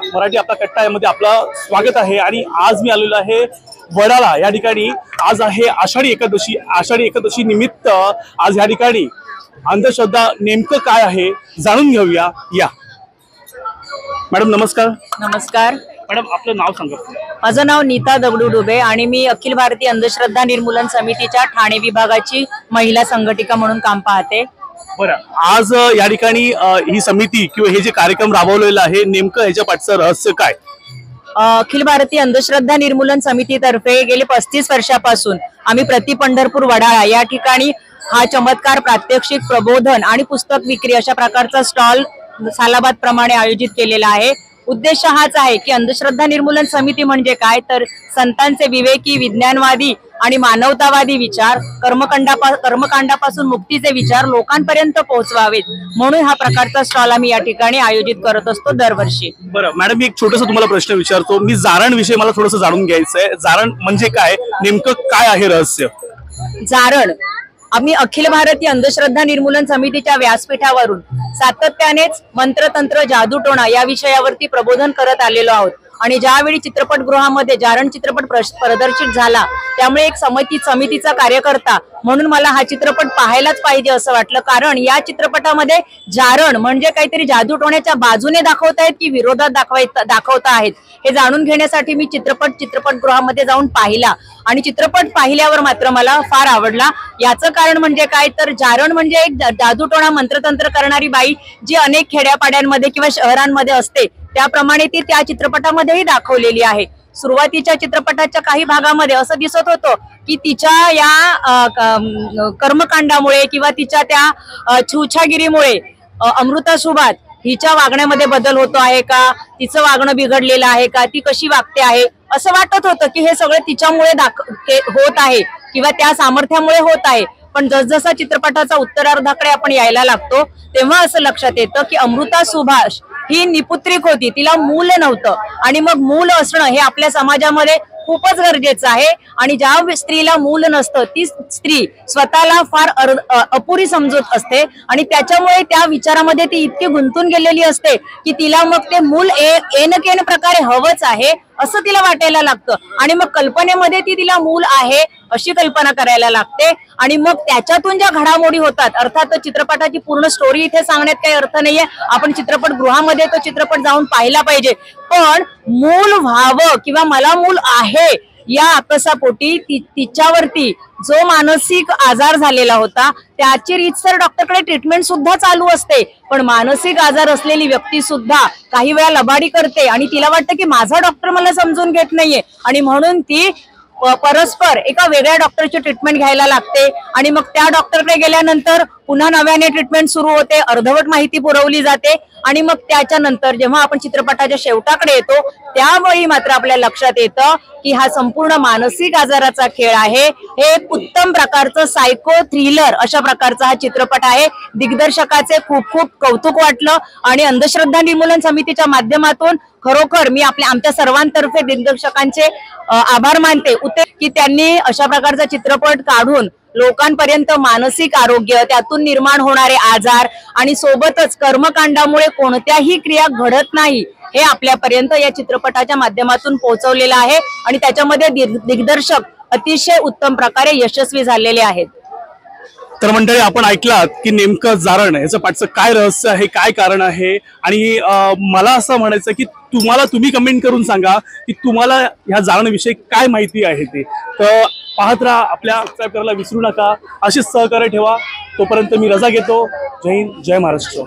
मराठी आपला कट्टा यामध्ये आपलं स्वागत आहे। आणि आज मी आलेलो आहे वडाळा या ठिकाणी। आज आहे आषाढी एकादशी। आषाढी एकादशी निमित्त आज या ठिकाणी अंधश्रद्धा नेमकं काय आहे जाणून घेऊया। या मॅडम नमस्कार। नमस्कार मॅडम आपलं नाव सांगा। माझं नाव नीता दगडू डुबे आणि मी अखिल भारतीय अंधश्रद्धा निर्मूलन समितीच्या ठाणे विभागाची महिला संघटिका म्हणून काम पाहते। बरं, आज या ठिकाणी ही समिती किंवा हे जे कार्यक्रम राबवलेला आहे नेमकं ह्याच्या पाठचं रहस्य काय? अखिल भारतीय अंधश्रद्धा निर्मूलन समितीतर्फे गेले 35 वर्षापासून आम्ही प्रति पंढरपूर वडाळा या ठिकाणी हा चमत्कार प्रात्यक्षिक प्रबोधन आणि पुस्तक विक्री अशा प्रकारचा स्टॉल सालाबाद प्रमाणे आयोजित केलेला आहे। उद्देश हाच आहे की अंधश्रद्धा निर्मूलन समिती म्हणजे काय तर संतांचे विवेकी विज्ञानवादी आणि मानवतावादी विचार कर्मकांडापासून मुक्तीचे विचार लोकांपर्यंत पोहोचवावेत म्हणून हा प्रकारचा स्टॉल आम्ही या ठिकाणी आयोजित करत असतो दरवर्षी। बरं मॅडम, मी एक छोटासा तुम्हाला प्रश्न विचारतो। मी जारण विषयी मला थोडंसं जाणून घ्यायचंय। जारण म्हणजे काय, नेमकं काय आहे रहस्य? जारण आम्ही अखिल भारतीय अंधश्रद्धा निर्मूलन समितीच्या व्यासपीठावरून सातत्यानेच मंत्रतंत्र जादूटोणा या विषयावरती प्रबोधन करत आलेलो आहोत। आणि ज्यावेळी चित्रपटगृहामध्ये जारण चित्रपट प्रदर्शित झाला त्यामुळे एक समितीचा कार्यकर्ता म्हणून मला हा चित्रपट पाहायलाच पाहिजे असं वाटलं। कारण या चित्रपटामध्ये जारण म्हणजे काहीतरी जादूटोण्याच्या बाजूने दाखवतायत की विरोधात दाखवता आहेत हे जाणून घेण्यासाठी मी चित्रपटगृहामध्ये जाऊन पाहिला आणि चित्रपट पाहिल्यावर मात्र मला फार आवडला। याचं कारण म्हणजे काय तर जारण म्हणजे एक जादूटोणा मंत्रतंत्र करणारी बाई जी अनेक खेड्यापाड्यांमध्ये किंवा शहरांमध्ये असते त्याप्रमाणे ती त्या चित्रपटामध्येही दाखवलेली आहे। सुरुवातीच्या चित्रपटाच्या काही भागामध्ये असं दिसत होतं की तिच्या या कर्मकांडामुळे किंवा तिच्या त्या छुछागिरीमुळे अमृता सुभाष हिच्या वागण्यामध्ये बदल होतो आहे का, तिचं वागणं बिघडलेलं आहे का, ती कशी वागते आहे असं वाटत होतं की हे सगळं तिच्यामुळे होत आहे किंवा त्या सामर्थ्यामुळे होत आहे। पण जसजसा चित्रपटाचा उत्तरार्धाकडे आपण यायला लागतो तेव्हा असं लक्षात येतं की अमृता सुभाष ही निपुत्रिक होती, तिला मूल नव्हतं आणि मग मूल असणं हे आपल्या समाजामध्ये खूपच गरजेचं आहे। आणि ज्या स्त्रीला मूल नसतं ती स्त्री स्वतःला फार अपुरी समजत असते आणि त्याच्यामुळे त्या विचारामध्ये ती इतकी गुंतून गेलेली असते की तिला मग ते मूल एन प्रकारे हवंच आहे असं तिला वाटायला लागतं आणि मग कल्पनेमध्ये तिला मूल आहे अशी कल्पना करायला लागते। आणि मग त्याच्यातून ज्या घडामोडी होतात, अर्थात चित्रपटाची पूर्ण स्टोरी इथे सांगण्यात काही अर्थ नाहीये, आपण चित्रपटगृहामध्ये तो चित्रपट जाऊन पाहिला पाहिजे। पण मूल व्हावं किंवा मला मूल आहे या आकसापोटी तिच्यावरती जो मानसिक आजार झालेला होता त्याची रीतसर डॉक्टरकडे ट्रीटमेंट सुद्धा चालू असते, पण मानसिक आजार असलेली व्यक्ती सुद्धा काही वेळा लबाडी करते आणि तिला वाटतं की माझा डॉक्टर मला समजून घेत नाहीये आणि म्हणून ती परस्पर एका वेगळ्या डॉक्टरची ट्रीटमेंट घ्यायला लागते आणि मग त्या डॉक्टरकडे गेल्यानंतर पुन्हा नव्याने ट्रीटमेंट सुरू होते, अर्धवट माहिती पुरवली जाते आणि मग त्याच्यानंतर जेव्हा आपण चित्रपटाच्या शेवटाकडे येतो त्यावेळी मात्र आपल्या लक्षात येतं की हा संपूर्ण मानसिक आजाराचा खेळ आहे। हे एक उत्तम प्रकारचं सायको थ्रिलर अशा प्रकारचा हा चित्रपट आहे। दिग्दर्शकाचे खूप खूप कौतुक वाटलं आणि अंधश्रद्धा निर्मूलन समितीच्या माध्यमातून खरोखर मी आमच्या सर्वांतर्फे दिग्दर्शकांचे आभार मानते की त्यांनी अशा प्रकारचा चित्रपट काढून लोकांपर्यंत मानसिक आरोग्य, त्यातून निर्माण होणारे आजार आणि सोबतच कर्मकांडामुळे कोणत्याही क्रिया घडत नाही हे आपल्यापर्यंत या चित्रपटाच्या माध्यमातून पोहोचवलेलं आहे आणि त्याच्यामध्ये दिग्दर्शक अतिशय उत्तम प्रकारे यशस्वी झालेले आहेत। तर मंडळी, आपण ऐकलात की नेमकं जारण याचं पाठचं काय रहस्य आहे, काय कारण आहे। आणि मला असं म्हणायचं की तुम्ही कमेंट करून सांगा की तुम्हाला ह्या जारणविषयी काय माहिती आहे ते। तर पाहत राहा, आपल्या सबस्क्राईब करायला विसरू नका, अशीच सहकार्य ठेवा। तोपर्यंत मी रजा घेतो। जय हिंद, जय महाराष्ट्र।